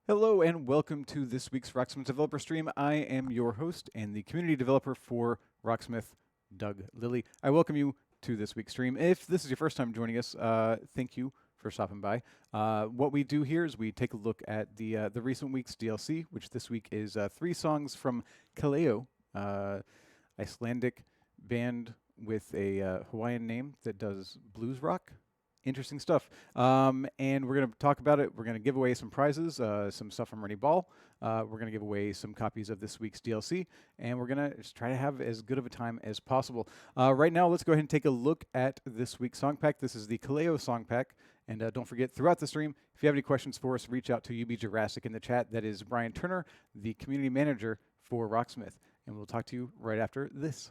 Hello and welcome to this week's Rocksmith Developer Stream. I am your host and the community developer for Rocksmith, Doug Lilly. I welcome you to this week's stream. If this is your first time joining us, thank you for stopping by. What we do here is we take a look at the recent week's DLC, which this week is 3 songs from Kaleo, Icelandic band with a Hawaiian name that does blues rock. Interesting stuff. And we're going to talk about it. We're going to give away some prizes, some stuff from Rennie Ball. We're going to give away some copies of this week's DLC. And we're going to just try to have as good of a time as possible. Right now, let's go ahead and take a look at this week's song pack. This is the Kaleo song pack. And don't forget, throughout the stream, if you have any questions for us, reach out to UB Jurassic in the chat. That is Brian Turner, the community manager for Rocksmith. And we'll talk to you right after this.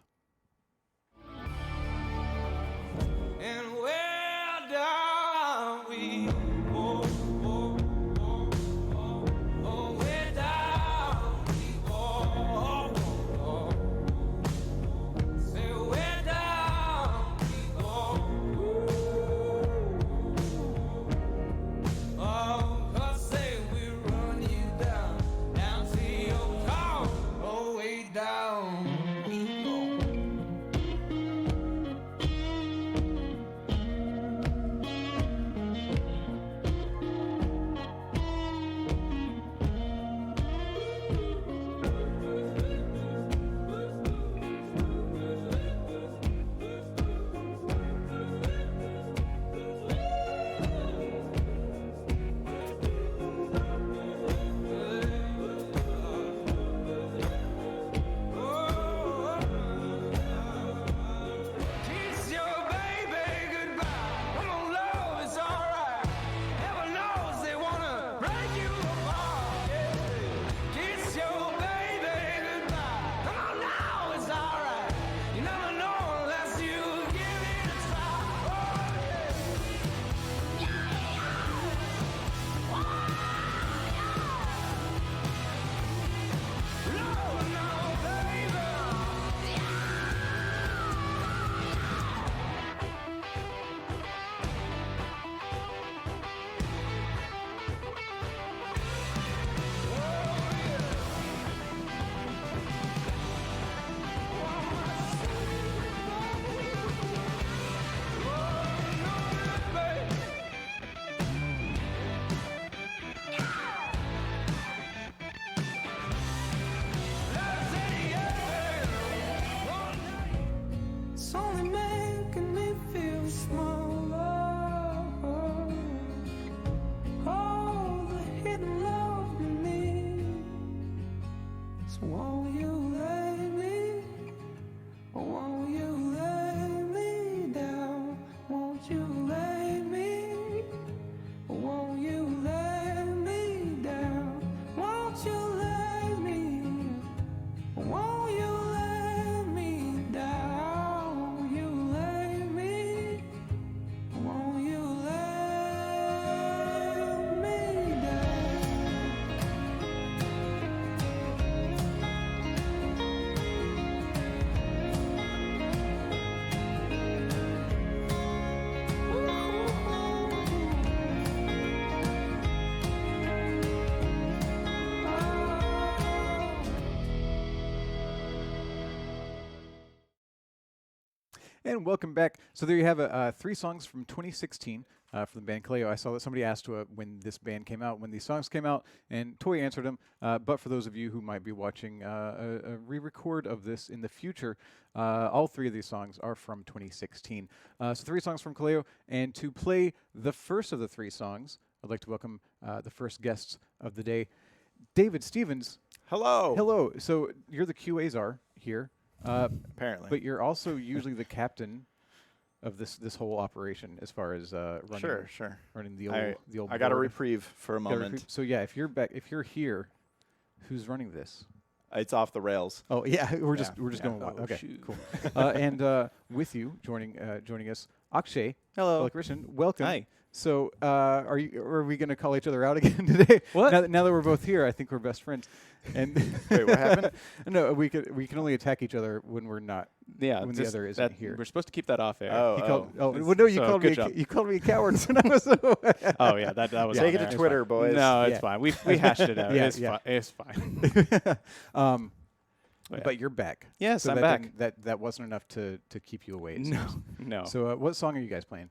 And welcome back. So there you have 3 songs from 2016 from the band Kaleo. I saw that somebody asked when this band came out, when these songs came out, and Toy answered them. But for those of you who might be watching a re-record of this in the future, all 3 of these songs are from 2016. So 3 songs from Kaleo. And to play the first of the 3 songs, I'd like to welcome the first guests of the day, David Stevens. Hello. Hello. So you're the QA czar here. Apparently. But you're also usually the captain of this whole operation as far as running the old I got a board. reprieve for a moment. So yeah, if you're here, who's running this? It's off the rails. Oh yeah, we're just going. Oh, Okay, shoot. cool. And with you joining us, Akshay. Hello. Christian, welcome. Hi. So, are we going to call each other out again today? What? Now that we're both here, I think we're best friends. And Wait, what happened? No, we can only attack each other when we're not. Yeah, when the just other isn't here. We're supposed to keep that off air. He called, Oh. well, no, you So, called me. good job. You called me a coward when I was. Oh yeah, that was. Take on it there. to Twitter, boys. No, it's Yeah. fine. We hashed it out. Yeah, It's yeah. It's fine. Yeah. But you're back. Yes, So I'm that back. didn't- That wasn't enough to keep you away. it No, seems. no. So, what song are you guys playing?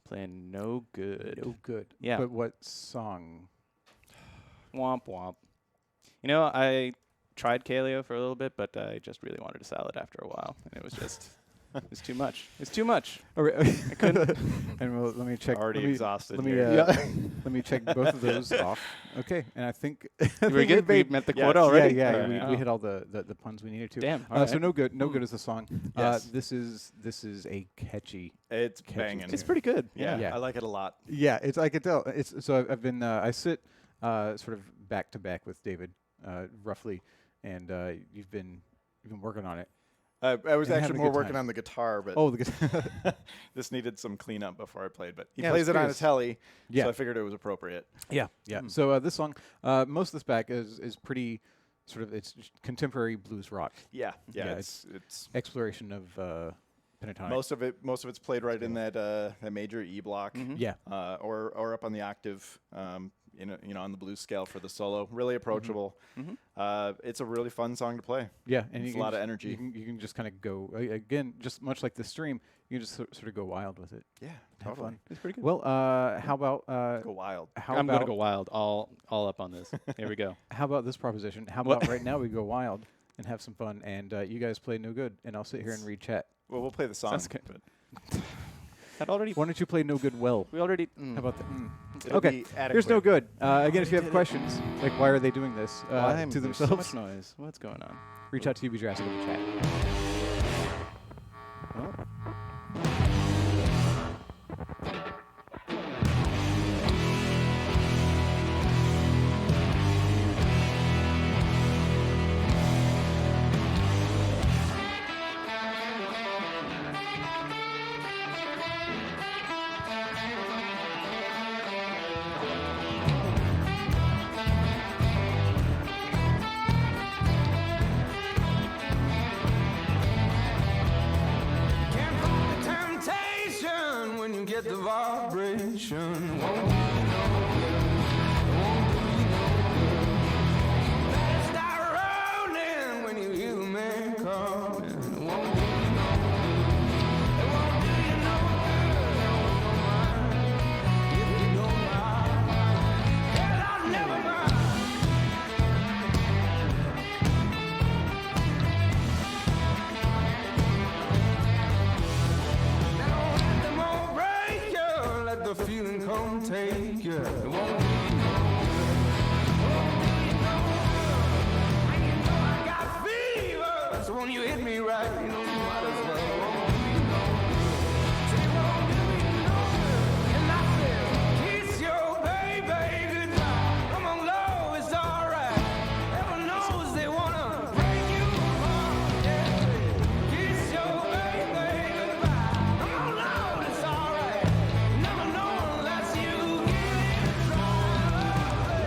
Playing no good. Oh, good. Yeah. But what song? Womp womp. You know, I tried Kaleo for a little bit, but I just really wanted a salad after a while, and it was just. It's too much. It's too much. Oh, I couldn't. And let me check. Already let me, exhausted Let me here. let me check both of those off. Okay, and I think We're good. We met the Yes. quota already. Yeah, All we, right. we hit all the puns we needed to. Damn. So alright. no good. No good is the song. Yes. This is a catchy. It's Catchy banging. It's pretty good. Yeah, Yeah. I like it a lot. Yeah, it's I could tell. It's so I've been I sit sort of back to back with David roughly, and you've been working on it. I was And having actually a more good working time. on the guitar, but Oh, the guitar. this needed some cleanup before I played. But he Yeah, I plays was it on a curious. telly, Yeah. so I figured it was appropriate. Yeah. So this song, most of this back is pretty sort of it's contemporary blues rock Yeah, Yeah, it's exploration of pentatonic. most of it's played right in that major E block, Mhm. Yeah. or up on the octave, on the blues scale for the solo. Really approachable. Mhm. It's a really fun song to play. Yeah, and It's you a lot of just- energy. You can just kind of go again, just much like the stream. You can just sort of go wild with it. Yeah, Have totally. fun. It's pretty good. Well, how about Go wild. how I'm about gonna go wild. All up on this. Here we go. how about this proposition? How What? about right now we go wild and have some fun, and you guys play no good, and I'll sit here and read chat. Well, we'll play the song. Sounds good. but That already. Why don't you play no good well? We already. How about that? it'll Okay, be adequate. here's no good. Again, if you did have it. questions, like why are they doing this Why to there's so themselves, much noise. What's going on? reach out to UB Jurassic in the chat. Well, Can't fight the temptation when you get the vibration. Won't do you no good. Won't do you no good. Better start rolling when you hear the man coming. Won't do you no good. It won't do you no good. Don't mind if you don't mind. Girl, I'll never mind. Now let them all break you, let the feeling come take you. It won't do you no good. Won't do you no good. And you know I got fever, so when you hit me right, you know you might as well. Won't do you no good. Say, won't do you no good. And I said, kiss your baby goodbye. Come on, love, it's alright. Heaven knows they wanna break you apart. Yeah. Kiss your baby goodbye. Come on, love, it's alright. You never know unless you give it a try.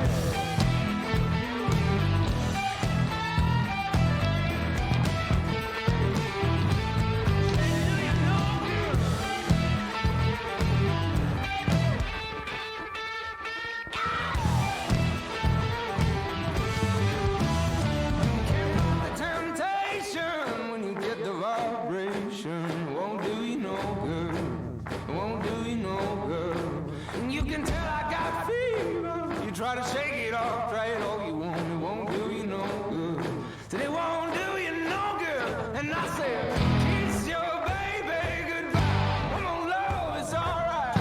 Can't fight the temptation when you get the vibration. Won't do you no good. Won't do you no good. And you can tell I got fever. You try to shake it off, try it all you want. It won't do you no good. Said it won't do you no good. And I said, kiss your baby goodbye. Come on, love, it's alright.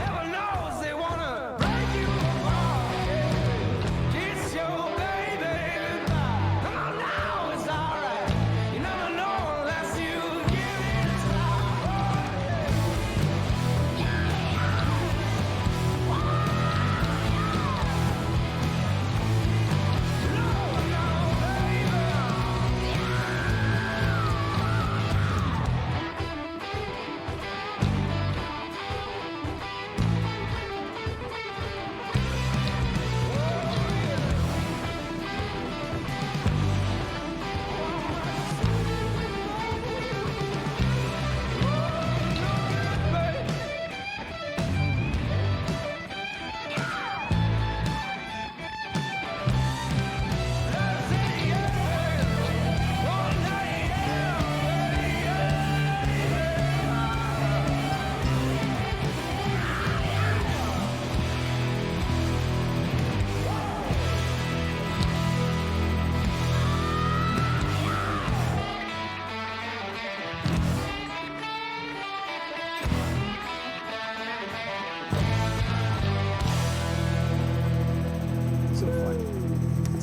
Heaven knows they wanna break you apart. Yeah. Kiss your baby goodbye. Come on now, it's alright. You never know unless you give it a try.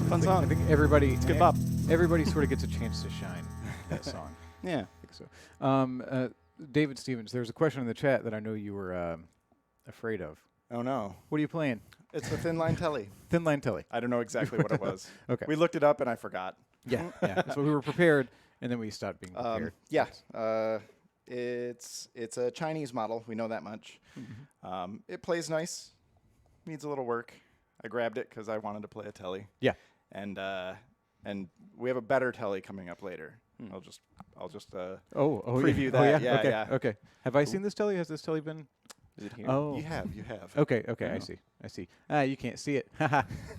Fun I song. think everybody, It's good bop. everybody sort of gets a chance to shine in that song. Yeah. I think so. David Stevens, there's a question in the chat that I know you were afraid of. Oh no, What are you playing? it's the thin line telly. Thin Line Telly. I don't know exactly what it was. Okay. We looked it up and I forgot. Yeah, yeah. So we were prepared, and then we stopped being prepared. Yeah, it's a Chinese model. We know that much. It plays nice. Needs a little work. I grabbed it because I wanted to play a telly. Yeah. And we have a better telly coming up later. I'll just preview yeah. that. Yeah, okay, yeah. okay. Have I seen this telly? Has this telly been? Is it here? Oh, You have. okay, okay. I Oh. see. I see. You can't see it.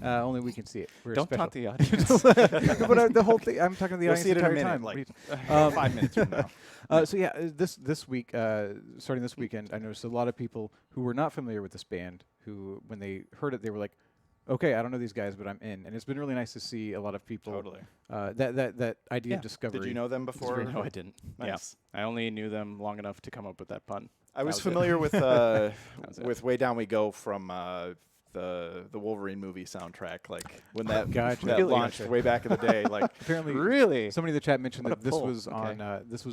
Only we can see it. We're Don't special. taunt the audience. But the whole thing, I'm talking to the You'll audience see it in a entire minute, time. like What are you- 5 minutes from now. So yeah, this week, starting this weekend, I noticed a lot of people who were not familiar with this band, who when they heard it, they were like, "Okay, I don't know these guys, but I'm in." And it's been really nice to see a lot of people. Totally. That idea of discovery. Did you know them before? No, I didn't. Nice. Yeah. I only knew them long enough to come up with that pun. I was That was it. familiar with was it. with Way Down We Go from the Wolverine movie soundtrack, like when that Gotcha. that Really? launched Gotcha. way back in the day. Like Apparently, Really? somebody in the chat mentioned What a that this pull. was Okay.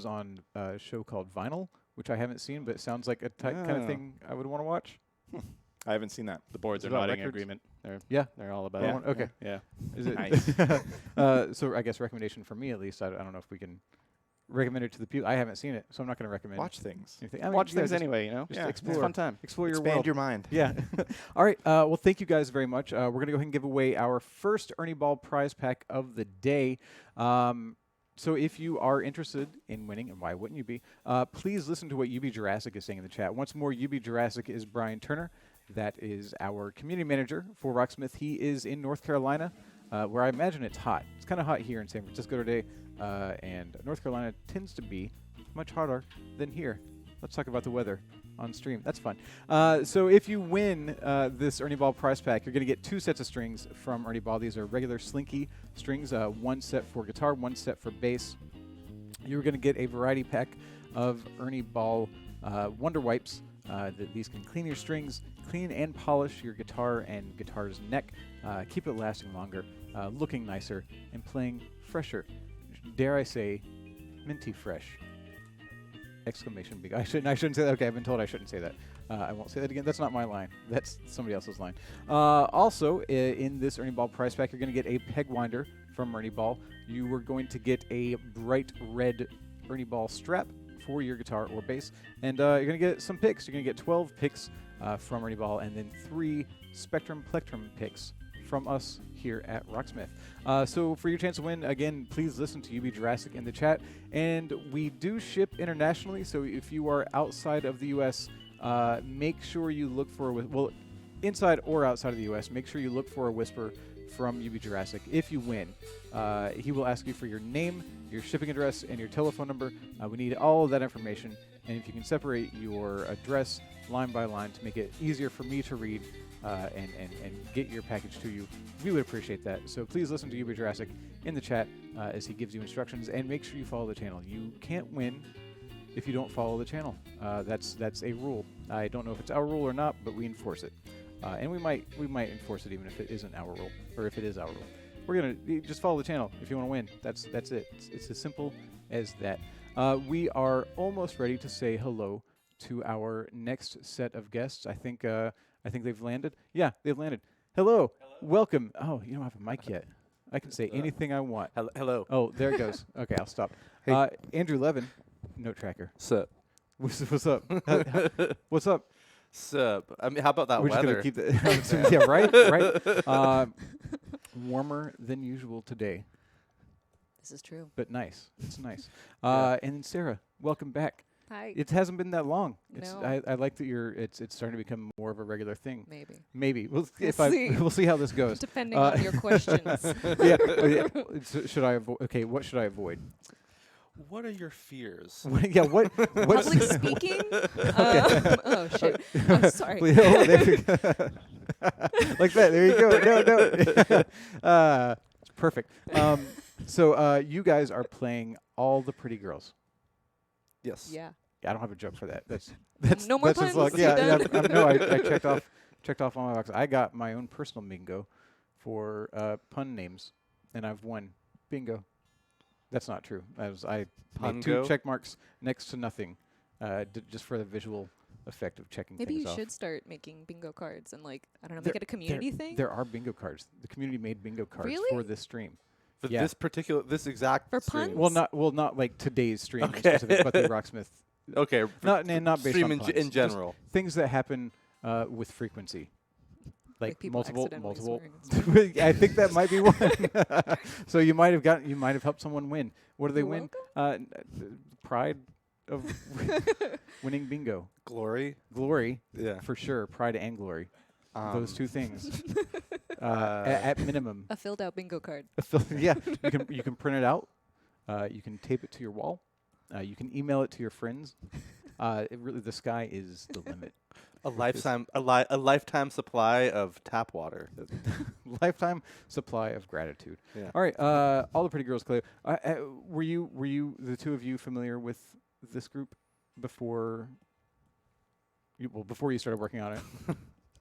on a show called Vinyl, which I haven't seen, but it sounds like a kind of Oh. thing I would want to watch. I haven't seen that. The boards Is are it about nodding in records? agreement. Yeah. They're all about Yeah. it. Okay. Yeah. Is it? Nice. So I guess recommendation for me at least. I don't know if we can recommend it to the people. I haven't seen it, so I'm not going to recommend. Watch things. anything. I mean, Watch yeah, things just anyway, you know? just Yeah. explore. It's a fun time. Explore your Expand world. your mind. Yeah. All right. Well, thank you guys very much. We're going to go ahead and give away our first Ernie Ball prize pack of the day. So if you are interested in winning, and why wouldn't you be, please listen to what UB Jurassic is saying in the chat. Once more, UB Jurassic is Brian Turner. That is our community manager for Rocksmith. He is in North Carolina, where I imagine it's hot. It's kind of hot here in San Francisco today, and North Carolina tends to be much hotter than here. Let's talk about the weather on stream. That's fun. So if you win this Ernie Ball prize pack, you're going to get 2 sets of strings from Ernie Ball. These are regular Slinky strings, 1 set for guitar, 1 set for bass. You're going to get a variety pack of Ernie Ball Wonder Wipes. These can clean your strings, clean and polish your guitar and guitar's neck, keep it lasting longer, looking nicer, and playing fresher. Dare I say, minty fresh. Exclamation big. I shouldn't say that. Okay, I've been told I shouldn't say that. I won't say that again. That's not my line. That's somebody else's line. Also, in this Ernie Ball prize pack, you're going to get a peg winder from Ernie Ball. You are going to get a bright red Ernie Ball strap for your guitar or bass. And you're going to get some picks. You're going to get 12 picks from Ernie Ball, and then 3 Spectrum Plectrum picks from us here at Rocksmith. So for your chance to win, again, please listen to UB Jurassic in the chat. And we do ship internationally, so if you are outside of the U.S., make sure you look for, well, inside or outside of the U.S., make sure you look for a whisper from UB Jurassic. If you win, he will ask you for your name, your shipping address, and your telephone number. We need all of that information. And if you can separate your address line by line to make it easier for me to read and get your package to you, we would appreciate that. So please listen to UB Jurassic in the chat as he gives you instructions, and make sure you follow the channel. You can't win if you don't follow the channel. That's a rule. I don't know if it's our rule or not, but we enforce it. And we might enforce it even if it isn't our rule, or if it is our rule. We're gonna just follow the channel if you want to win. That's it. It's as simple as that. We are almost ready to say hello to our next set of guests. I think they've landed. Yeah, they've landed. Hello. Welcome. Oh, you don't have a mic yet. I can say anything I want. Hello. Oh, there it goes. Okay, I'll stop. Hey. Andrew Levin, Note Tracker. Sup? What's up? What's up? Sup? I mean, how about that We're just weather? gonna keep the yeah, right. Warmer than usual today, This is true. but nice. It's nice. Yeah. And then Sarah, welcome back. Hi. It hasn't been that long. No. I like that it's starting to become more of a regular thing. Maybe. Maybe we'll see. we'll see how this goes. Depending on your questions. Yeah. Should I avoid? Okay, what should I avoid? What are your fears? Yeah. What? What's Public speaking? Oh, shit. I'm sorry. Oh, there you go. Like that. There you go. No. It's perfect. So you guys are playing All the Pretty Girls. Yes. Yeah. I don't have a joke for that. That's No more that's just puns? like, You yeah. done? No, I checked off all my boxes. I got my own personal bingo for pun names, and I've won. Bingo. That's not true. I made 2 Pungo? check marks next to nothing, just for the visual effect of checking Maybe things you off. should start making bingo cards and like I don't know, There- make it a community thing There are bingo cards. The community made bingo cards Really? for this stream. For Yeah. this exact For stream. puns? Well, not like today's stream in Okay. specific, but the Rocksmith. Okay. Not based stream on in, puns, in just general. things that happen with frequency. Like people accidentally multiple. swearing and I think that might be one. So you might have helped someone win. What do they You're win? Pride of winning bingo. Glory. Glory, Yeah. for sure. Pride and glory. Those 2 things. Uh, At minimum. a filled out bingo card. Yeah, you can print it out. You can tape it to your wall. You can email it to your friends. The sky is the limit. a lifetime supply of tap water. Lifetime supply of gratitude. Yeah. All right, all the pretty girls, Kaleo. Were you the 2 of you familiar with this group before? Before you started working on it.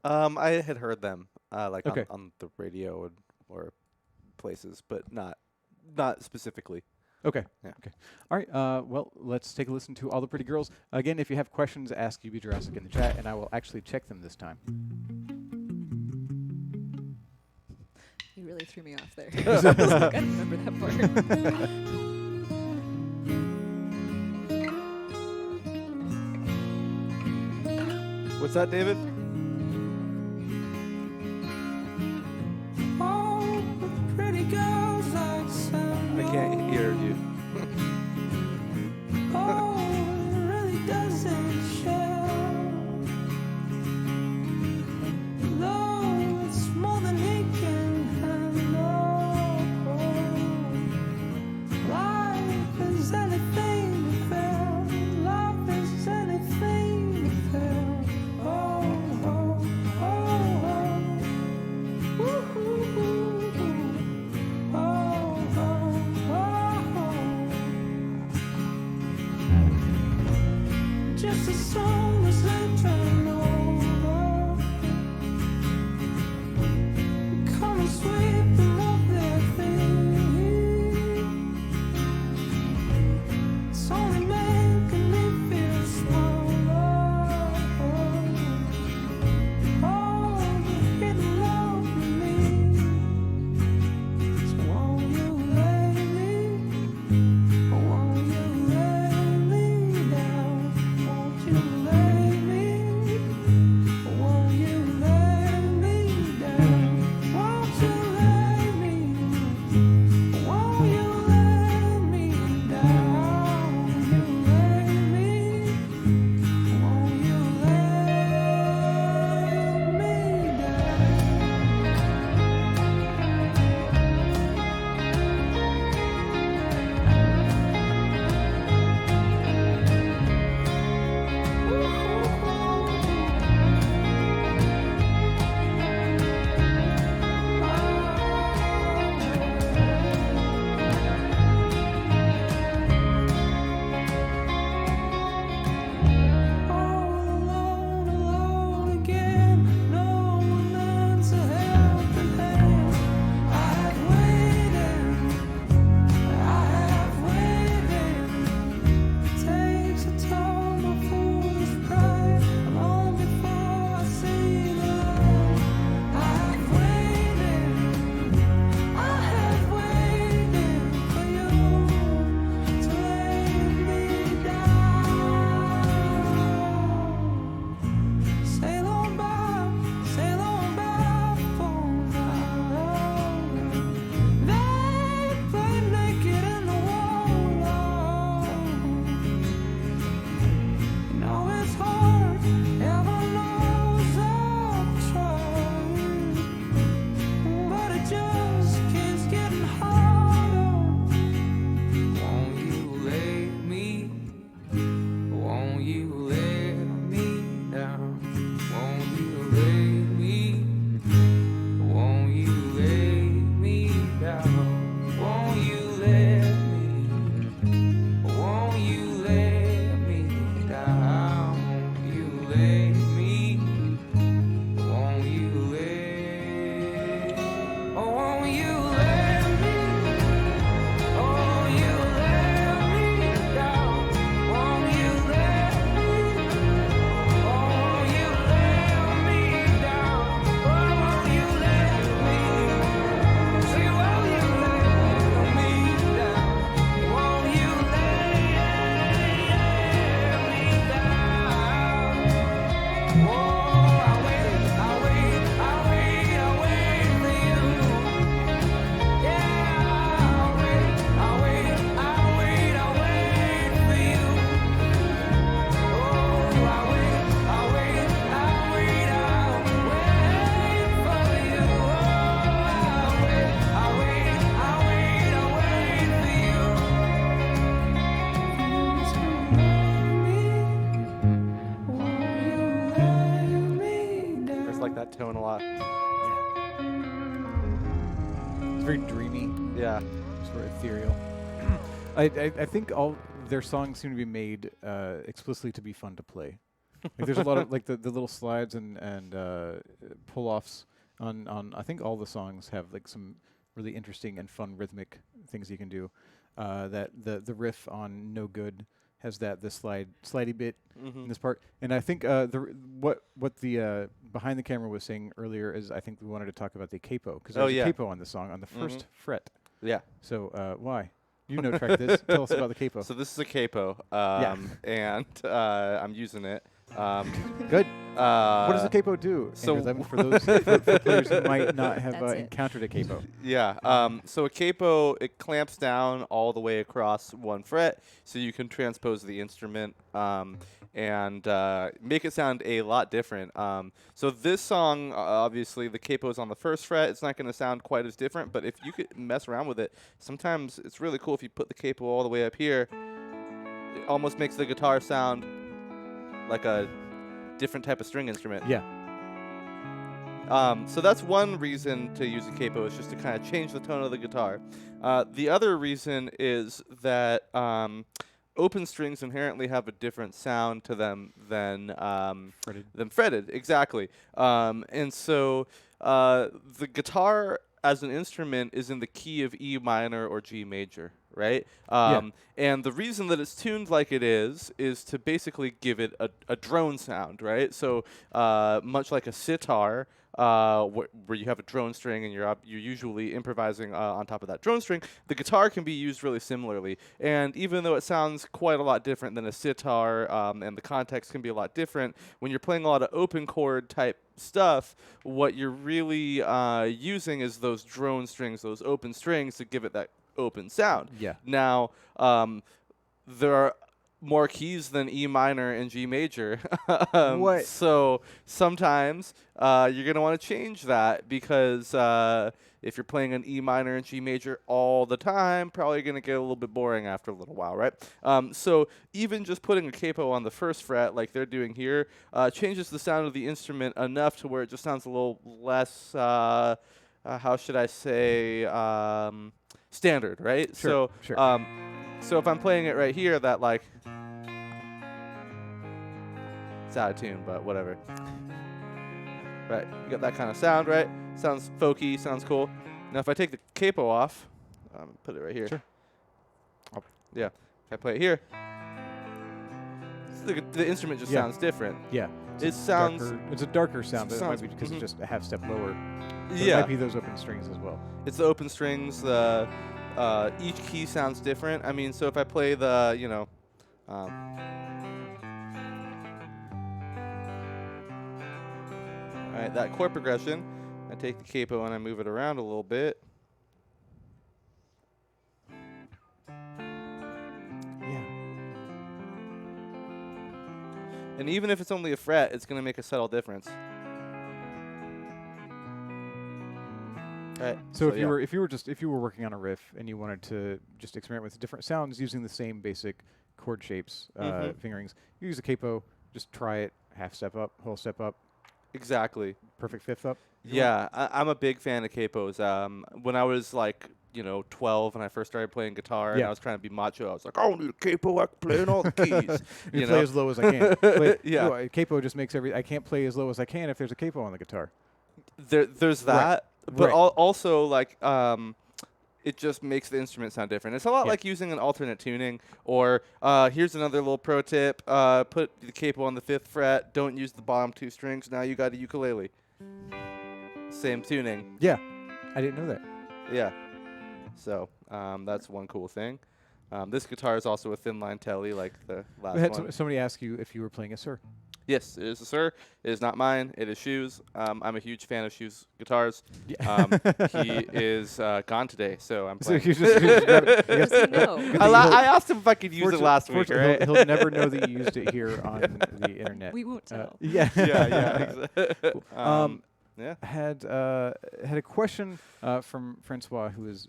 I had heard them like Okay. on the radio or places, but not specifically. Okay. Yeah. Okay. All right. Well, let's take a listen to all the pretty girls. Again, if you have questions, ask UB Jurassic in the chat, and I will actually check them this time. You really threw me off there. I was like, I don't remember that part. What's that, David? All the pretty girls like sun. I can't hear you. Oh, it really doesn't show. Though it's more than he can handle. Life is anything to fail. Life is anything to fail. Oh, oh, oh, oh. Woo-hoo-hoo. Oh, oh, oh, oh. Just as soon as they turn over, come and sweep them off their feet. It's only making me feel smaller. Oh, you're getting love with me. So won't you lay me? Won't you lay me down? Won't you lay tone a lot. It's very dreamy, Yeah. sort of ethereal. I think all their songs seem to be made explicitly to be fun to play. Like there's a lot of like the little slides and pull offs on I think all the songs have like some really interesting and fun rhythmic things you can do. That the riff on No Good has the slidey bit in this part, and I think what the behind the camera was saying earlier is I think we wanted to talk about the capo because there's a capo on the song on the first fret. Yeah. So why? You know track this. Tell us about the capo. So this is a capo, and I'm using it. Good. What does the capo do? so Andrew Levin, for those for players who might not have That's it. encountered a capo. Yeah. So a capo, it clamps down all the way across one fret, so you can transpose the instrument and make it sound a lot different. So this song, obviously, the capo is on the first fret. It's not going to sound quite as different, but if you could mess around with it, sometimes it's really cool if you put the capo all the way up here. It almost makes the guitar sound like a different type of string instrument. Yeah. So that's one reason to use a capo, is just to kind of change the tone of the guitar. The other reason is that open strings inherently have a different sound to them than fretted. Exactly. And so the guitar as an instrument is in the key of E minor or G major, right? And the reason that it's tuned like it is to basically give it a drone sound, right? So much like a sitar, where you have a drone string and you're usually improvising on top of that drone string, the guitar can be used really similarly. And even though it sounds quite a lot different than a sitar, and the context can be a lot different, when you're playing a lot of open chord type stuff, what you're really using is those drone strings, those open strings, to give it that open sound. Yeah. Now, there are more keys than E minor and G major. What? So sometimes you're going to want to change that, because if you're playing an E minor and G major all the time, probably going to get a little bit boring after a little while, right? So even just putting a capo on the first fret like they're doing here changes the sound of the instrument enough to where it just sounds a little less, how should I say, standard, right? Sure, So if I'm playing it right here, that like, it's out of tune, but whatever. Right, you got that kind of sound, right? Sounds folky, sounds cool. Now if I take the capo off, put it right here. Sure. Yeah, if I play it here, the instrument just sounds different. Yeah. It sounds... It's a darker sound, but it might sounds- be because it's just a half step lower. But Yeah. It might be those open strings as well. It's the open strings. Each key sounds different. I mean, so if I play the, all right, that chord progression, I take the capo and I move it around a little bit. Yeah. And even if it's only a fret, it's going to make a subtle difference. Right. So if you were working on a riff and you wanted to just experiment with different sounds using the same basic chord shapes, fingerings, you use a capo, just try it, half step up, whole step up, Exactly. perfect fifth up. Yeah, I'm a big fan of capos. When I was like, 12 and I first started playing guitar and I was trying to be macho, I was like, I don't need a capo, I can play in all the keys. You play as low as I can. But Yeah. a capo just makes I can't play as low as I can if there's a capo on the guitar. There's that, but Right. also like it just makes the instrument sound different. It's a lot like using an alternate tuning. Or here's another little pro tip: put the capo on the 5th fret. Don't use the bottom 2 strings. Now you got a ukulele. Same tuning. Yeah, I didn't know that. Yeah. So that's one cool thing. This guitar is also a thin line telly, like the last We had one. somebody ask you if you were playing a Sir. Yes, it is a Sir. It is not mine. It is Shoes. I'm a huge fan of Shoes guitars. Yeah. He is gone today, so I'm So playing. you just grab it. I Does guess he know? I asked him if I could use it last week, fortunately, right? he'll never know that you used it here on the internet. We won't tell. Yeah. yeah. Yeah. Had a question from Francois, who's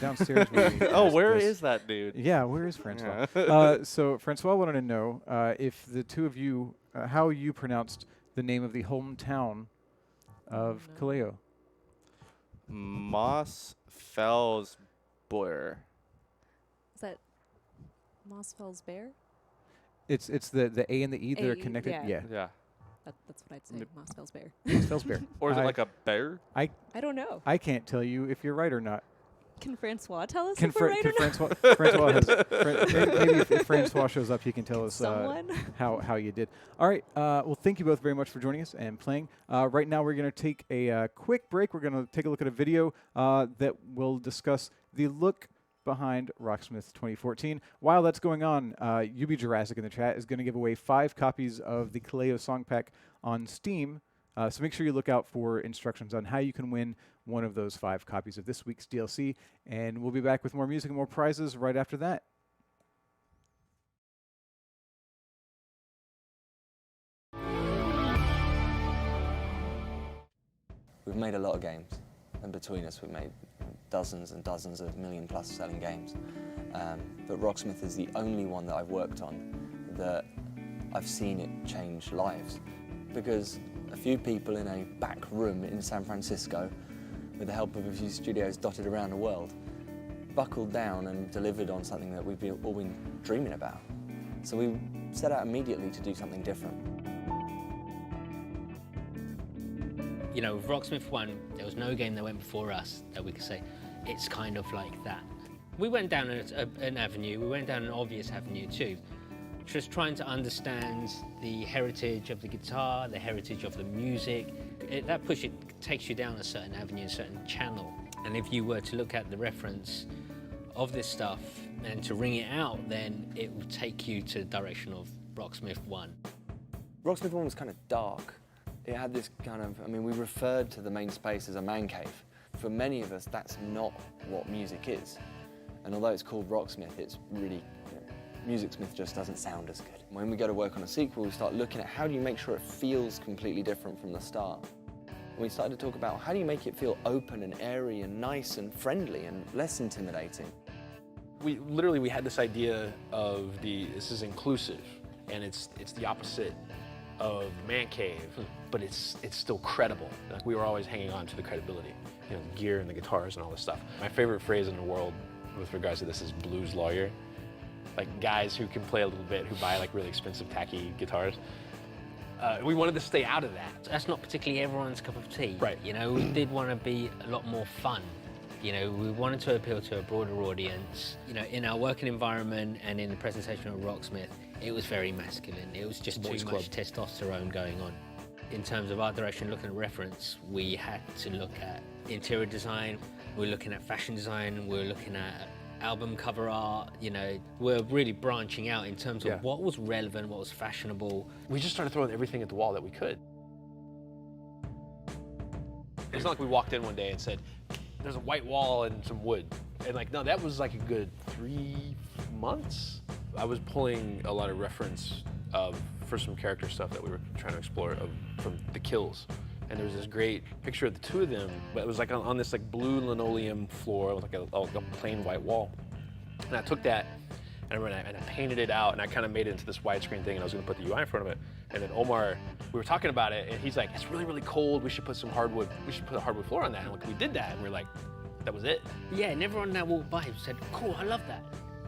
downstairs with me. Oh, This- where this- is that dude? Yeah, where is Francois? Yeah. So Francois wanted to know if the two of you, how you pronounced the name of the hometown of No. Kaleo? Moss Fells Boyer. Is that Mossfell's bear? It's the A and the E that are A, connected. yeah. Yeah. Yeah. That's what I'd say. Yep. Mossfell's bear. Mossfell's bear. Or is it I- like a bear? I don't know. I can't tell you if you're right or not. Can Francois tell us Can, if we're right or not? Francois has, maybe if Francois shows up, he can tell us Someone? how you did. All right. Well, thank you both very much for joining us and playing. Right now, we're going to take a quick break. We're going to take a look at a video that will discuss the look behind Rocksmith 2014. While that's going on, UB Jurassic in the chat is going to give away 5 copies of the Kaleo Song Pack on Steam. So make sure you look out for instructions on how you can win one of those 5 copies of this week's DLC. And we'll be back with more music and more prizes right after that. We've made a lot of games, and between us we've made dozens and dozens of million-plus selling games. But Rocksmith is the only one that I've worked on that I've seen it change lives. Because a few people in a back room in San Francisco, with the help of a few studios dotted around the world, buckled down and delivered on something that we've all been dreaming about. So we set out immediately to do something different. You know, with Rocksmith 1, there was no game that went before us that we could say, it's kind of like that. We went down an avenue, we went down an obvious avenue too, just trying to understand the heritage of the guitar, the heritage of the music. That push, it takes you down a certain avenue, a certain channel. And if you were to look at the reference of this stuff and to ring it out, then it would take you to the direction of Rocksmith 1. Rocksmith 1 was kind of dark. It had this kind of, I mean, we referred to the main space as a man cave. For many of us, that's not what music is. And although it's called Rocksmith, it's really, MusicSmith just doesn't sound as good. When we go to work on a sequel, we start looking at how do you make sure it feels completely different from the start. And we started to talk about how do you make it feel open and airy and nice and friendly and less intimidating. We had this idea of this is inclusive, and it's the opposite of man cave, but it's still credible. Like, we were always hanging on to the credibility, you know, the gear and the guitars and all this stuff. My favorite phrase in the world with regards to this is blues lawyer. Like, guys who can play a little bit, who buy like really expensive tacky guitars. We wanted to stay out of that. That's not particularly everyone's cup of tea. Right. You know, we did want to be a lot more fun. You know, we wanted to appeal to a broader audience. You know, in our working environment and in the presentation of Rocksmith, it was very masculine. It was just Boys too club. much testosterone going on. In terms of art direction, looking at reference, we had to look at interior design, we're looking at fashion design, we're looking at album cover art, you know, we're really branching out in terms of what was relevant, what was fashionable. We just started throwing everything at the wall that we could. It's not like we walked in one day and said, there's a white wall and some wood. And like, no, that was like a good 3 months. I was pulling a lot of reference for some character stuff that we were trying to explore from The Kills. And there was this great picture of the two of them, but it was like on this like blue linoleum floor with like a plain white wall. And I took that and I painted it out, and I kind of made it into this widescreen thing, and I was gonna put the UI in front of it. And then Omar, we were talking about it, and he's like, it's really, really cold, we should put some hardwood, we should put a hardwood floor on that. And like, we did that, and we were like, that was it. Yeah, and everyone that walked by said, cool, I love that.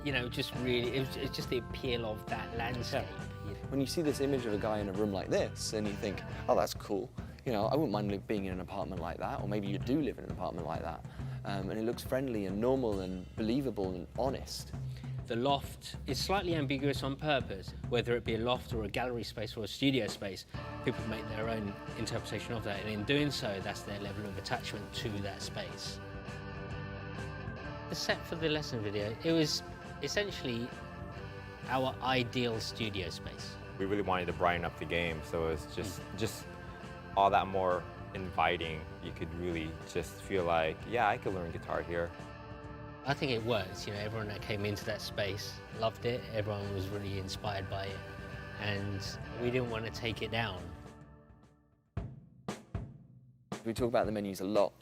You know, just really, it's just the appeal of that landscape. You know. When you see this image of a guy in a room like this, and you think, oh, that's cool. You know, I wouldn't mind being in an apartment like that, or maybe you do live in an apartment like that. And it looks friendly and normal and believable and honest. The loft is slightly ambiguous on purpose, whether it be a loft or a gallery space or a studio space. People make their own interpretation of that, and in doing so, that's their level of attachment to that space. The set for the lesson video, it was essentially our ideal studio space. We really wanted to brighten up the game, so it's just all that more inviting. You could really just feel like, yeah, I could learn guitar here. I think it works. You know, everyone that came into that space loved it. Everyone was really inspired by it, and we didn't want to take it down. We talk about the menus a lot.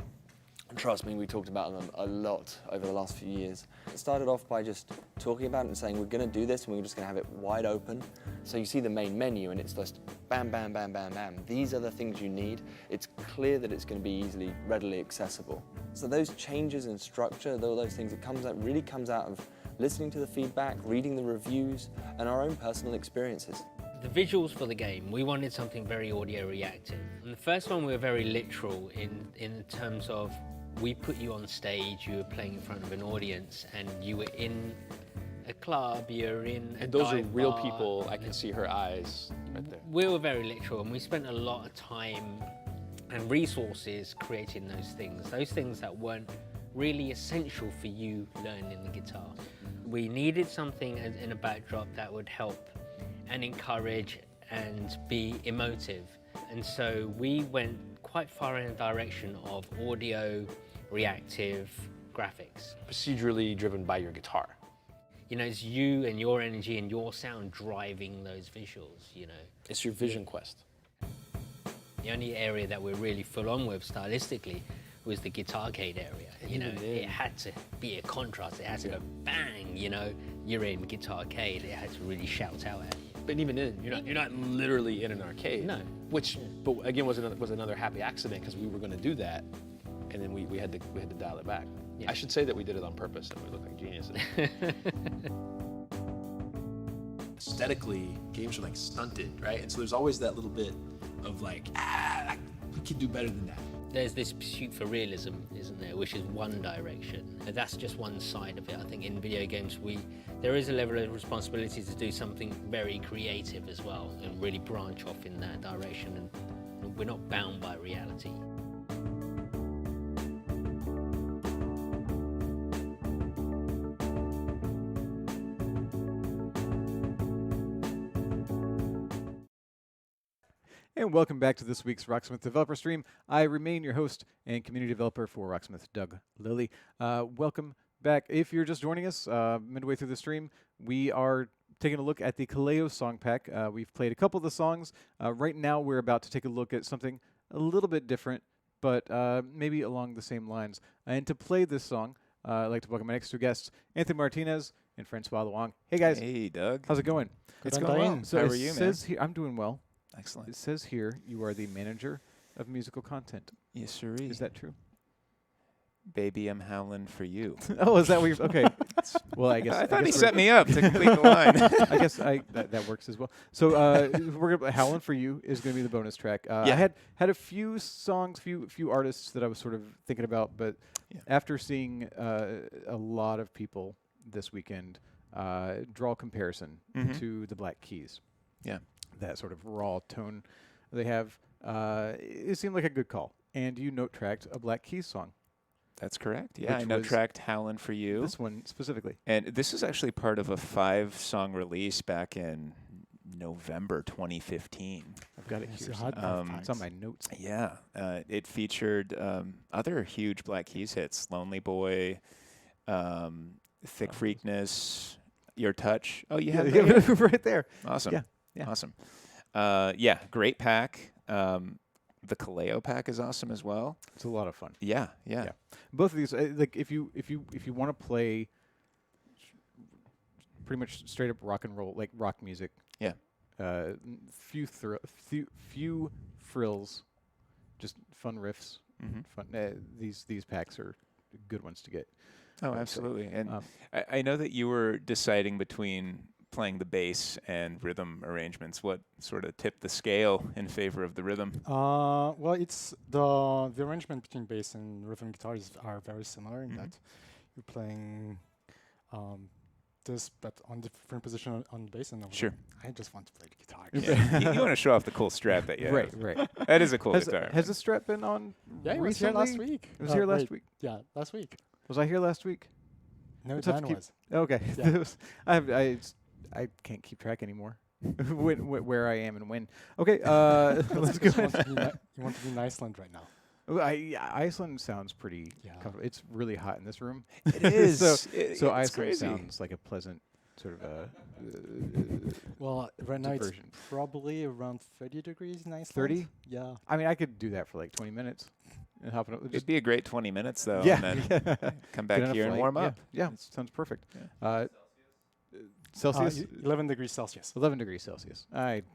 Trust me, we talked about them a lot over the last few years. It started off by just talking about it and saying we're going to do this and we're just going to have it wide open. So you see the main menu and it's just bam, bam, bam, bam, bam. These are the things you need. It's clear that it's going to be easily, readily accessible. So those changes in structure, all those things, really comes out of listening to the feedback, reading the reviews, and our own personal experiences. The visuals for the game, we wanted something very audio reactive. And the first one we were very literal in terms of we put you on stage, you were playing in front of an audience, and you were in a club, you're in a And those are dive real bar. people. I can see her eyes right there. We were very literal, and we spent a lot of time and resources creating those things that weren't really essential for you learning the guitar. We needed something in a backdrop that would help and encourage and be emotive. And so we went quite far in the direction of audio, reactive graphics. Procedurally driven by your guitar. You know, it's you and your energy and your sound driving those visuals, you know. It's your vision quest. The only area that we're really full on with stylistically was the guitarcade area. You know, it had to be a contrast. It had to go bang, you know. You're in guitarcade, it had to really shout out at you. But even in, you're not literally in an arcade. No. Which, but again, was another happy accident because we were going to do that, and then we had to dial it back. Yeah. I should say that we did it on purpose and we look like geniuses. Aesthetically, games are like stunted, right? And so there's always that little bit of like, we could do better than that. There's this pursuit for realism, isn't there, which is one direction. And that's just one side of it. I think in video games, there is a level of responsibility to do something very creative as well and really branch off in that direction. And we're not bound by reality. And welcome back to this week's Rocksmith Developer Stream. I remain your host and community developer for Rocksmith, Doug Lilly. Welcome back. If you're just joining us midway through the stream, we are taking a look at the Kaleo song pack. We've played a couple of the songs. Right now, we're about to take a look at something a little bit different, but maybe along the same lines. And to play this song, I'd like to welcome my next two guests, Anthony Martinez and Francois Luong. Hey, guys. Hey, Doug. How's it going? It's going well. So How it are you, man? says here, I'm doing well. Excellent. It says here you are the manager of musical content. Yes, sir. Is that true? Baby, I'm howling for you. Oh, is that what you're... Okay. Well, I guess... I thought he we're- set me up to complete the line. I guess that works as well. So we're gonna Howlin' For You is going to be the bonus track. I Yeah. had a few songs, few artists that I was sort of thinking about, but after seeing a lot of people this weekend draw a comparison to the Black Keys. Yeah. That sort of raw tone they have, it seemed like a good call. And you note-tracked a Black Keys song. That's correct. Yeah, I Which note-tracked Howlin' For You. This one specifically. And this is actually part of a 5-song release back in November 2015. I've got it here. It's on my notes. Yeah. It featured other huge Black Keys hits, Lonely Boy, Thick Freakness, Your Touch. Oh, you have it right here? right there. Awesome. Yeah. Awesome. Yeah, great pack. The Kaleo pack is awesome as well. It's a lot of fun. Yeah. Both of these, like if you want to play pretty much straight up rock and roll, like rock music. Yeah. Few frills, just fun riffs. Fun. These packs are good ones to get. Oh, absolutely. And I know that you were deciding between playing the bass and rhythm arrangements. What sort of tipped the scale in favor of the rhythm? Well, it's the arrangement between bass and rhythm guitars are very similar in that you're playing this, but on different position on bass, and Sure. I just want to play the guitar. Yeah. you want to show off the cool strap that you have. Right. That is a cool guitar. Has the strap been on Yeah, it was recently? here last week. It was here last week. Yeah, last week. Was I here last week? No, It's tough to Dan keep- was. Okay. Yeah. I can't keep track anymore. Where I am and when. Okay, let's go. You want to be in Iceland right now. Iceland sounds pretty. Comfortable. It's really hot in this room. It is. so it's Iceland crazy. sounds like a pleasant sort of Well, right now it's diversion. probably around 30 degrees in Iceland. 30? Yeah. I mean, I could do that for like 20 minutes. and hopping up. It'd be a great 20 minutes though. Yeah. And then come back Get on a here and flight. warm up. Yeah, sounds perfect. Yeah. Celsius? 11 degrees Celsius. 11 degrees Celsius. No, it's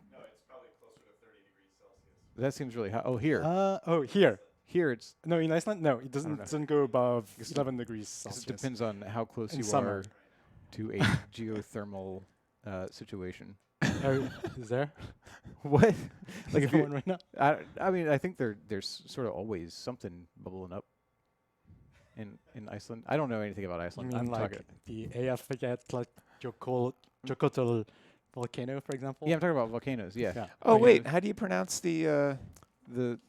probably closer to 30 degrees Celsius. That seems really hot. Oh, here. Here. Here it's. No, in Iceland, no, it know. doesn't go above Guess 11 degrees 'cause Celsius. it depends on how close In you summer. are to a geothermal situation. Oh, is there? What? Like if if you, one right now? I mean, I think there's sort of always something bubbling up in Iceland. I don't know anything about You Iceland. mean I'm like talking. the Eyjafjallajökull volcano, for example? Yeah, I'm talking about volcanoes. Yeah. Yeah. Oh Okay. wait, how do you pronounce the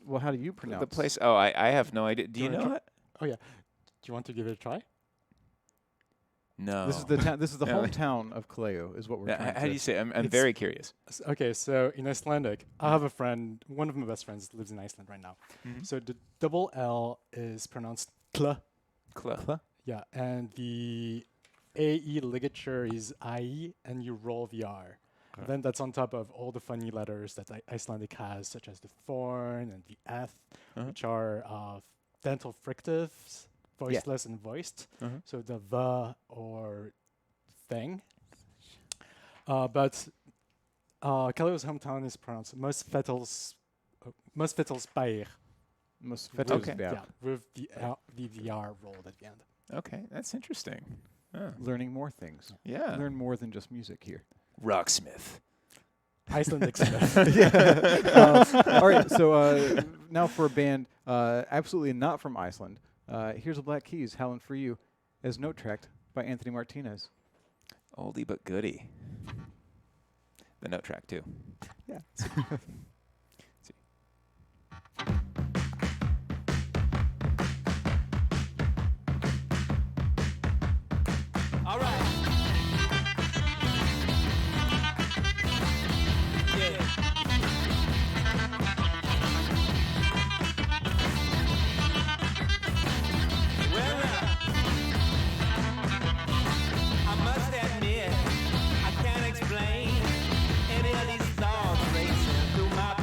well, how do you pronounce place? Oh, I have no idea. Do you wanna know try? it? Oh yeah. Do you want to give it a try? No. This is the town. This is the No. hometown of Kaleo, is what we're Yeah, trying how to. do you say it? I'm It's- very curious. Okay, so in Icelandic, I have a friend, one of my best friends lives in Iceland right now. Mhm. So the double L is pronounced kla. Kla. Yeah, and the AE ligature is IE, and you roll the R. Okay. Then that's on top of all the funny letters that Icelandic has, such as the thorn and the F, which are dental fricatives, voiceless and voiced. So the the or thing. But Kaleo's hometown is pronounced Mosfetelsberg. Okay. Yeah, with the R rolled at the end. Okay, that's interesting. Learning more things. Yeah. Learn more than just music here. Rocksmith. Icelandic Smith. All right, so now for a band absolutely not from Iceland. Here's a Black Keys, Howlin' For You, as Note Tracked by Anthony Martinez. Oldie but goodie. The note track too. Yeah. All right. Yeah. Well, I must admit, I can't explain any of these thoughts racing through my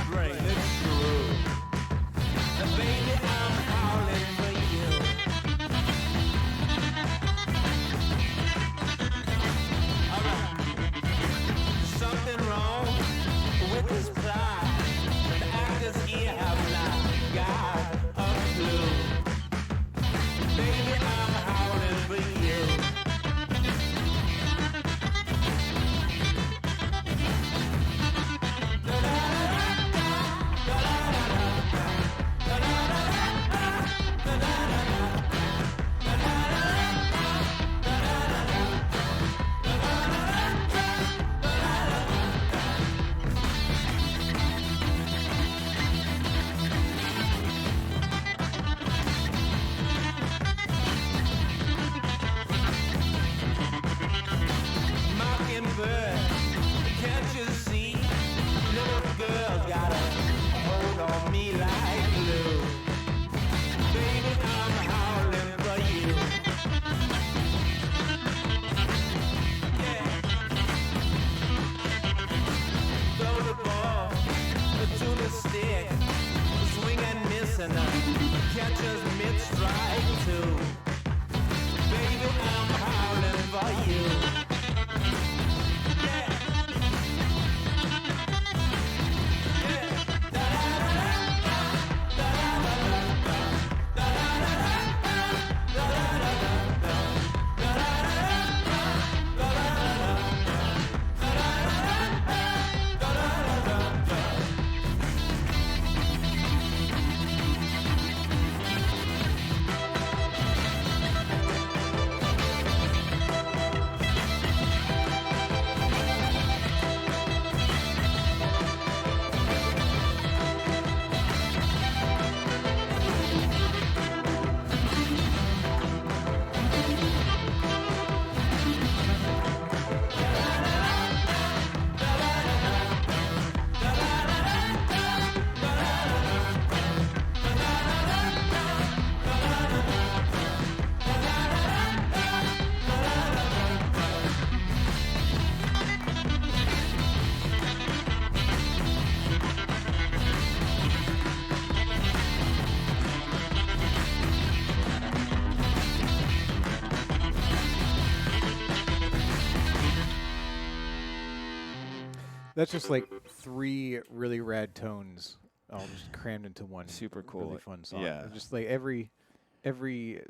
That's just like 3 really rad tones all just crammed into one Super cool. really fun song. Yeah. Just like every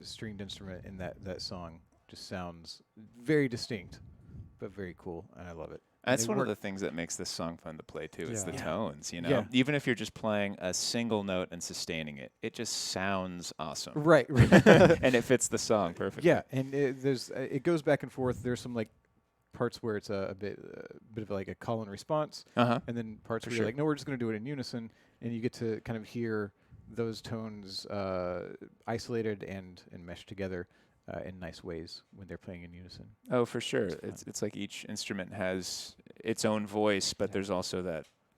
stringed instrument in that song just sounds very distinct, but very cool, and I love it. That's one of the things that makes this song fun to play too. Is the Yeah. tones. You know, Yeah. even if you're just playing a single note and sustaining it, it just sounds awesome. Right. And it fits the song perfectly. Yeah, and it goes back and forth. There's some like parts where it's a bit of like a call and response, Uh-huh. and then parts For where sure. you're like, no, we're just going to do it in unison, and you get to kind of hear those tones isolated and meshed together in nice ways when they're playing in unison. Oh, for sure. It's like each instrument has its own voice, but there's also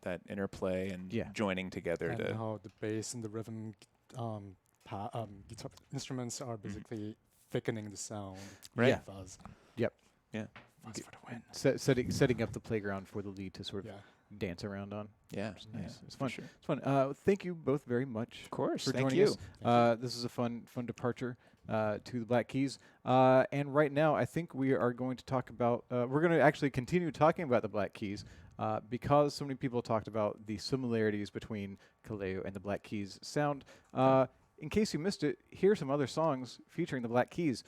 that interplay and joining together And to. how the bass and the rhythm guitar instruments are basically thickening the sound. Right. Yeah. Fuzz. Yep. Yeah. Fuzz for the win. Setting up the playground for the lead to sort of dance around on. Yeah. Which is nice. Yeah, It's for fun. sure. It's fun. Thank you both very much. Of course. For Thank joining you. us. This is a fun departure to the Black Keys. And right now, I think we are going to talk about. We're going to actually continue talking about the Black Keys because so many people talked about the similarities between Kaleo and the Black Keys sound. In case you missed it, here are some other songs featuring the Black Keys.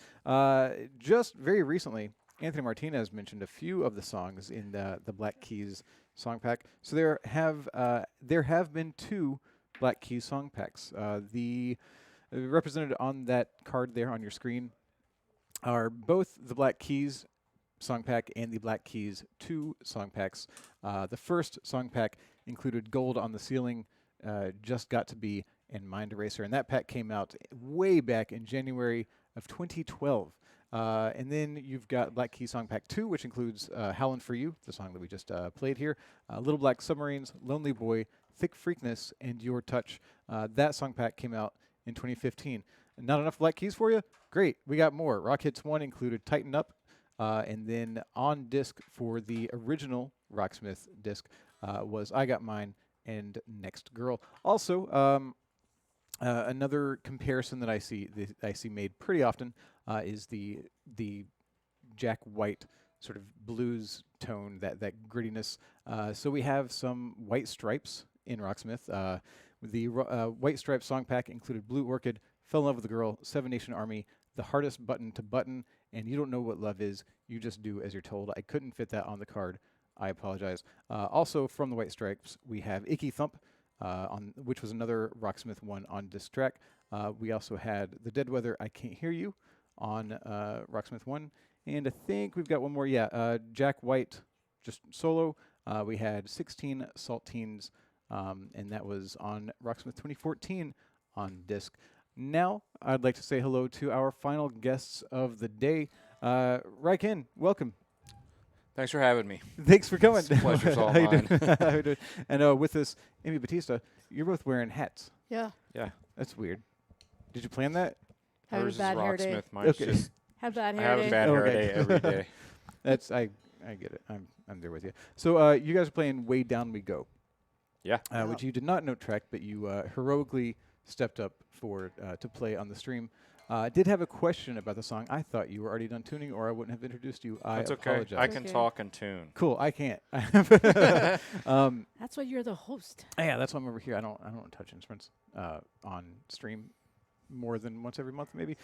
Just very recently, Anthony Martinez mentioned a few of the songs in the Black Keys song pack. So there have been 2 Black Keys song packs. The represented on that card there on your screen are both the Black Keys song pack and the Black Keys 2 song packs. The first song pack included Gold on the Ceiling, Just Got to Be, and Mind Eraser, and that pack came out way back in January of 2012. And then you've got Black Keys Song Pack 2, which includes Howlin' For You, the song that we just played here, Little Black Submarines, Lonely Boy, Thick Freakness, and Your Touch. That song pack came out in 2015. Not enough Black Keys for you? Great, we got more. Rock Hits 1 included Tighten Up, and then on disc for the original Rocksmith disc was I Got Mine and Next Girl. Also, another comparison that I see made pretty often is the Jack White sort of blues tone, that grittiness. So we have some White Stripes in Rocksmith. The White Stripes song pack included Blue Orchid, Fell in Love with a Girl, 7 Nation Army, The Hardest Button to Button, and You Don't Know What Love Is, You Just Do As You're Told. I couldn't fit that on the card. I apologize. Also from the White Stripes, we have Icky Thump, which was another Rocksmith one on disc track. We also had The Dead Weather, I Can't Hear You on Rocksmith 1. And I think we've got one more. Yeah, Jack White, just solo. We had 16 Saltines, and that was on Rocksmith 2014 on disc. Now, I'd like to say hello to our final guests of the day. Ryken, welcome. Thanks for having me. Thanks for coming. Pleasure's all How you mine. doing? How you doing? And with us, Amy Batista, you're both wearing hats. Yeah. Yeah. That's weird. Did you plan that? Having Hers is bad hair day. Rocksmith. Mine's Okay. just Have bad I hair have day. a bad hair day every day. That's I get it. I'm there with you. So you guys are playing Way Down We Go. Yeah. Which you did not note track, but you heroically stepped up for to play on the stream. I did have a question about the song. I thought you were already done tuning, or I wouldn't have introduced you. I That's okay. apologize. I can talk and tune. Cool. I can't. That's why you're the host. Yeah, that's why I'm over here. I don't touch instruments on stream more than once every month, maybe.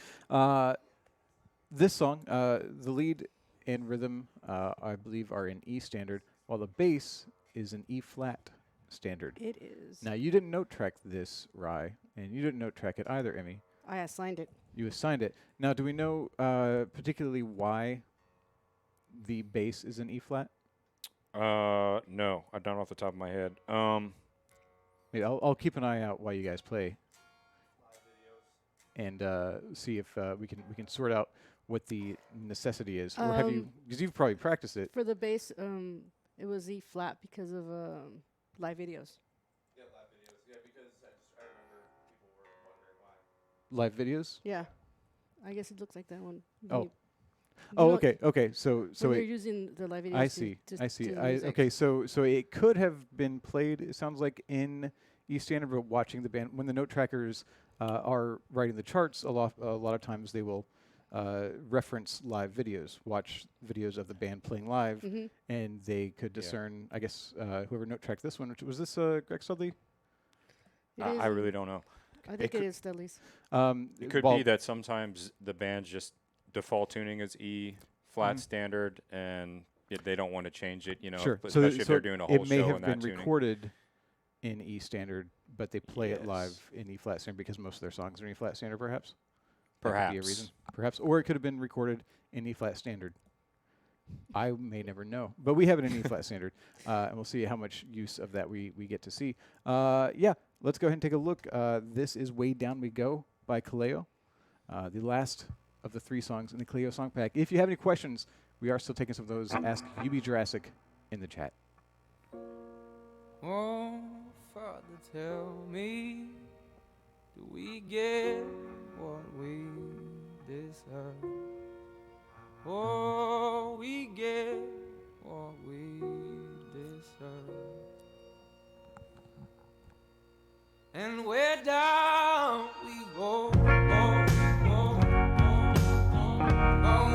This song, the lead and rhythm, I believe, are in E standard, while the bass is in E flat standard. It is. Now, you didn't note track this, Rye, and you didn't note track it either, Emmy. I assigned it. You assigned it. Now, do we know particularly why the bass is in E flat? No, I don't off the top of my head. Yeah, I'll keep an eye out while you guys play, and see if we can sort out what the necessity is. Or have you? Because you've probably practiced it. For the bass, it was E flat because of live videos. Yeah, live videos. Yeah, because I remember people were wondering why. Live videos? Yeah, I guess it looks like that one. Oh. Oh, okay, okay. So you're using the live videos. I see. To I see. to the I music. okay. So it could have been played. It sounds like in E standard, but watching the band when the note trackers are writing the charts, a lot of times they will reference live videos, watch videos of the band playing live, Mhm. and they could discern. I guess whoever note tracked this one, which was this Greg Studley. I really don't know. I think it is Dudley's. It could be that sometimes the band's just default tuning is E flat standard, and they don't want to change it. Sure. Especially if they're doing a whole it may show have in that been tuning. recorded in E standard, but they play it live Yes. in E flat standard because most of their songs are in E flat standard, perhaps. Perhaps. That could be a reason. Perhaps, or it could have been recorded in E flat standard. I may never know, but we have it in E flat standard, and we'll see how much use of that we get to see. Yeah, let's go ahead and take a look. This is Way Down We Go by Kaleo, the last of the 3 songs in the Kaleo song pack. If you have any questions, we are still taking some of those. Ask UB Jurassic in the chat. Oh, Father, tell me, do we get what we deserve? Oh, we get what we deserve. And where down we go, oh,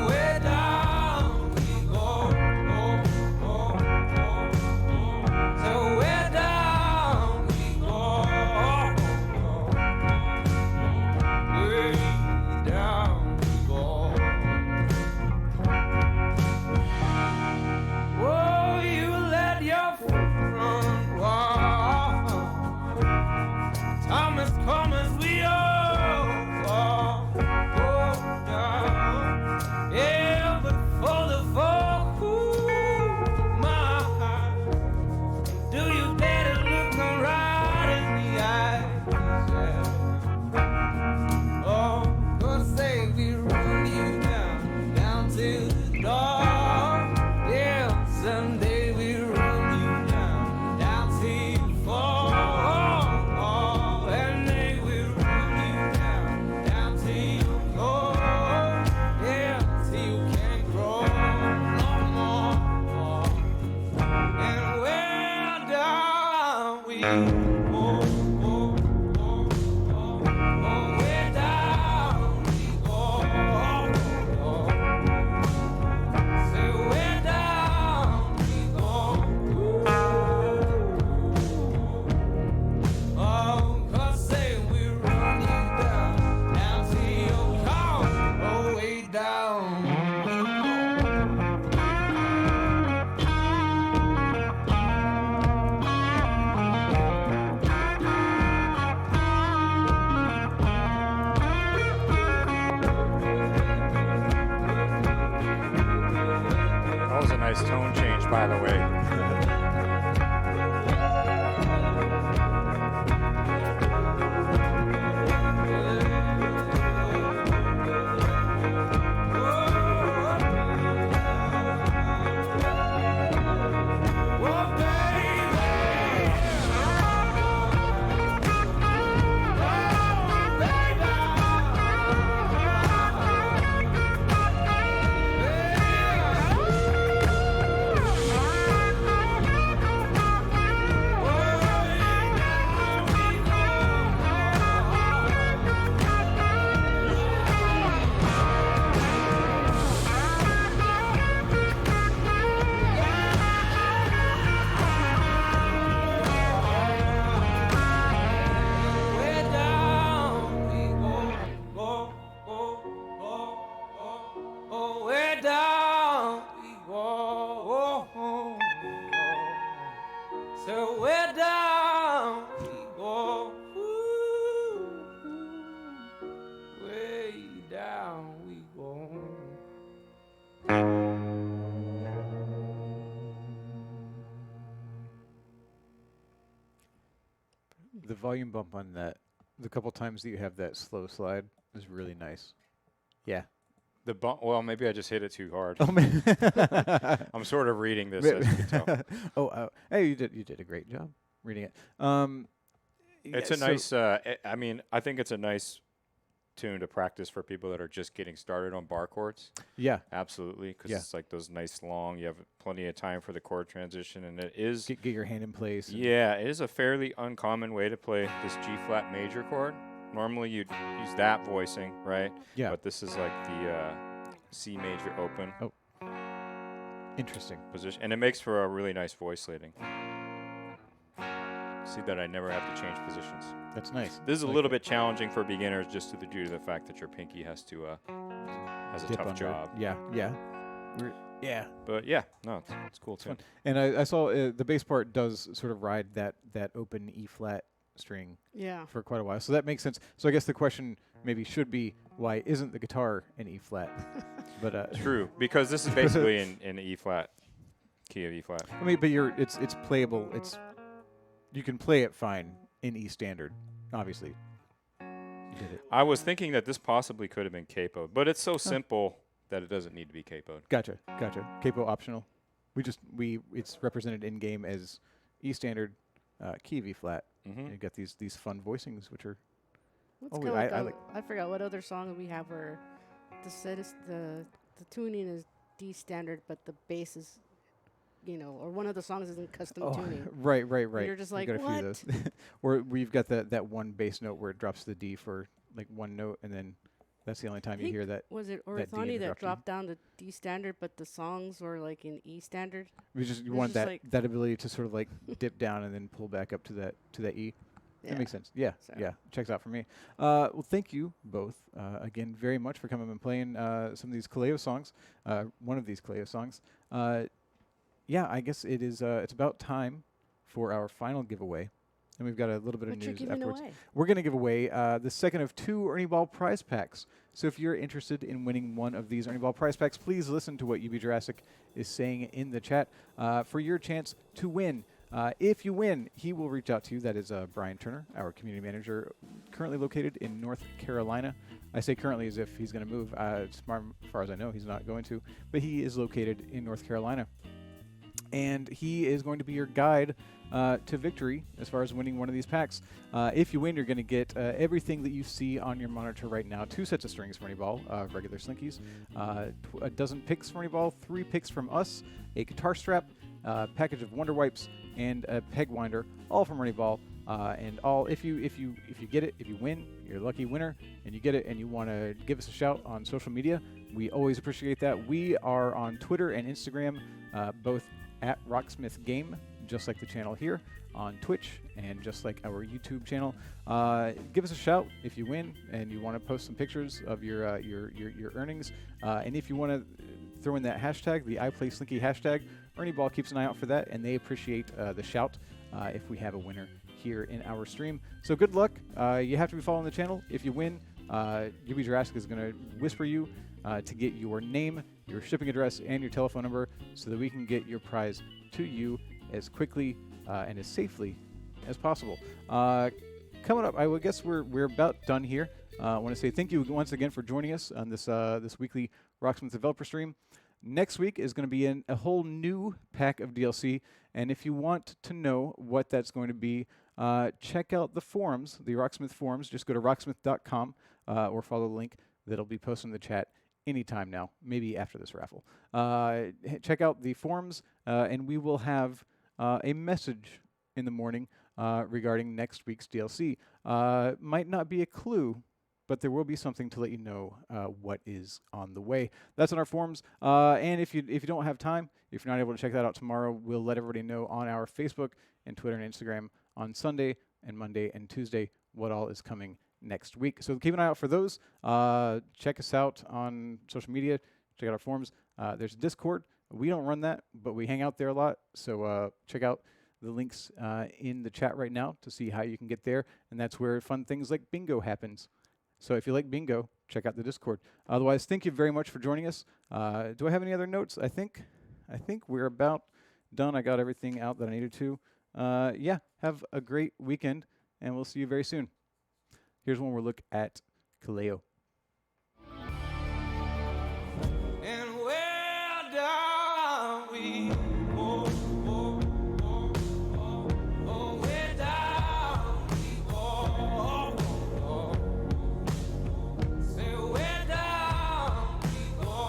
where down we go, so where down we go, way down we go. Oh, you let your foot run wild. Time has come as we all fall down. Yeah, but for the fall, my heart, do you dare to look me right in the eyes? Yeah. Oh, 'cause say we run you down to the dark. Yeah, someday we run you down till you fall. And they will run you down till you go. Yeah, till you can't grow no more. And where down we go, where down we go. Say where down we go. Oh, 'cause say we run you down till you come, oh, way down. That was a nice tone change, by the way. Where down we go, oh, where down we go. So where down we go, way down we go. The volume bump on that, the couple times that you have that slow slide, is really nice. Yeah. The well, maybe I just hit it too hard. Oh, man. I'm sort of reading this, as you can tell. Hey, you did a great job reading it. It's a nice. I mean, I think it's a nice tune to practice for people that are just getting started on bar chords. Yeah, absolutely, because Yeah. it's like those nice long. You have plenty of time for the chord transition, and it is get your hand in place. Yeah, it is a fairly uncommon way to play this G flat major chord. Normally you'd use that voicing, right? Yeah. But this is like the C major open. Oh. Interesting. Position, and it makes for a really nice voice leading. See that I never have to change positions. That's nice. This is a little bit challenging for beginners, just due to the fact that your pinky has to has a Dip tough under it. job. Yeah, yeah. Yeah. But yeah, no, it's cool too. Fun. And I saw the bass part does sort of ride that open E flat string Yeah. for quite a while. So that makes sense. So I guess the question maybe should be, why isn't the guitar in E flat? But true, because this is basically in E flat, key of E flat. I mean, but it's playable. You can play it fine in E standard, obviously. You did it. I was thinking that this possibly could have been capoed, but it's so simple that it doesn't need to be capoed. Gotcha. Capo optional. It's represented in game as E standard, key of E flat. Mm-hmm. You got these fun voicings, which are. What's Oh, kinda I like like. I forgot what other song we have where the tuning is D standard, but the bass is, or one of the songs is in custom tuning. Right. You're just We've like, got a few of those. Or we've got that one bass note where it drops the D for like one note, and then that's the only time you hear that. Was it that D Orthoni that interruption. dropped down to D standard, but the songs were like in E standard? You It's want just that like- that ability to sort of like dip down and then pull back up to that E. That makes sense. Yeah, So. yeah. Checks out for me. Well, thank you both again very much for coming and playing some of these Kaleo songs. One of these Kaleo songs. Yeah, I guess it is. It's about time for our final giveaway, and we've got a little bit of What you're news giving afterwards. away? We're going to give away the second of 2 Ernie Ball prize packs. So if you're interested in winning one of these Ernie Ball prize packs, please listen to what UB Jurassic is saying in the chat for your chance to win. If you win, he will reach out to you. That is Brian Turner, our community manager, currently located in North Carolina. I say currently as if he's going to move. As far as I know, he's not going to. But he is located in North Carolina. And he is going to be your guide to victory as far as winning one of these packs. If you win, you're going to get everything that you see on your monitor right now. 2 sets of strings for Ernie Ball, regular Slinkies, a dozen picks for Ernie Ball, 3 picks from us, a guitar strap, package of Wonder Wipes, and a peg winder, all from Ernie Ball. And all if you get it, if you win, you're a lucky winner, and you get it, and you want to give us a shout on social media, we always appreciate that. We are on Twitter and Instagram, both at Rocksmith Game, just like the channel here, on Twitch, and just like our YouTube channel. Give us a shout if you win and you want to post some pictures of your earnings, and if you want to throw in that hashtag, the iPlaySlinky hashtag. Ernie Ball keeps an eye out for that, and they appreciate the shout if we have a winner here in our stream. So good luck. You have to be following the channel. If you win, UB Jurassic is going to whisper you to get your name, your shipping address, and your telephone number so that we can get your prize to you as quickly and as safely as possible. Coming up, I would guess we're about done here. I want to say thank you once again for joining us on this weekly Rocksmith developer stream. Next week is going to be a whole new pack of DLC, and if you want to know what that's going to be, check out the forums, the Rocksmith forums. Just go to rocksmith.com or follow the link that'll be posted in the chat anytime now, maybe after this raffle. Check out the forums, and we will have a message in the morning regarding next week's DLC. Might not be a clue, but there will be something to let you know what is on the way. That's on our forums. And if you don't have time, if you're not able to check that out tomorrow, we'll let everybody know on our Facebook and Twitter and Instagram on Sunday and Monday and Tuesday what all is coming next week. So keep an eye out for those. Check us out on social media. Check out our forums. There's Discord. We don't run that, but we hang out there a lot. So check out the links in the chat right now to see how you can get there. And that's where fun things like bingo happens. So if you like bingo, check out the Discord. Otherwise, thank you very much for joining us. Do I have any other notes? I think we're about done. I got everything out that I needed to. Yeah, have a great weekend, and we'll see you very soon. Here's one more look at Kaleo. And where down we go, where down we go, say where down we go,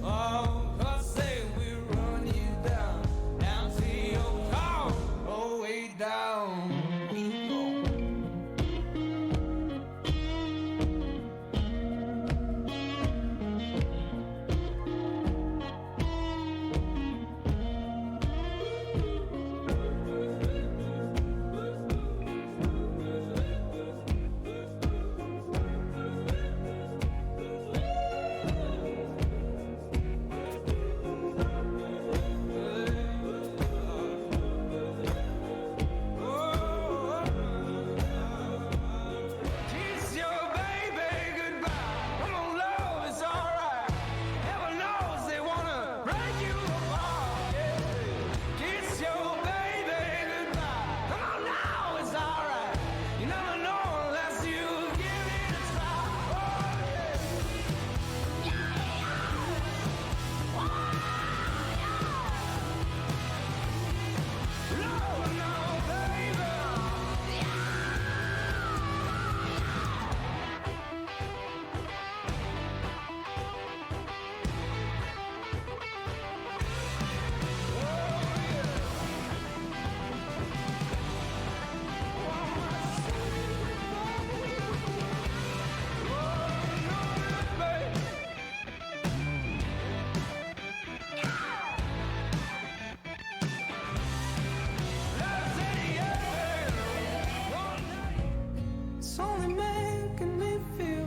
oh, 'cause say we run you down to your car, oh, way down.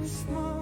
small.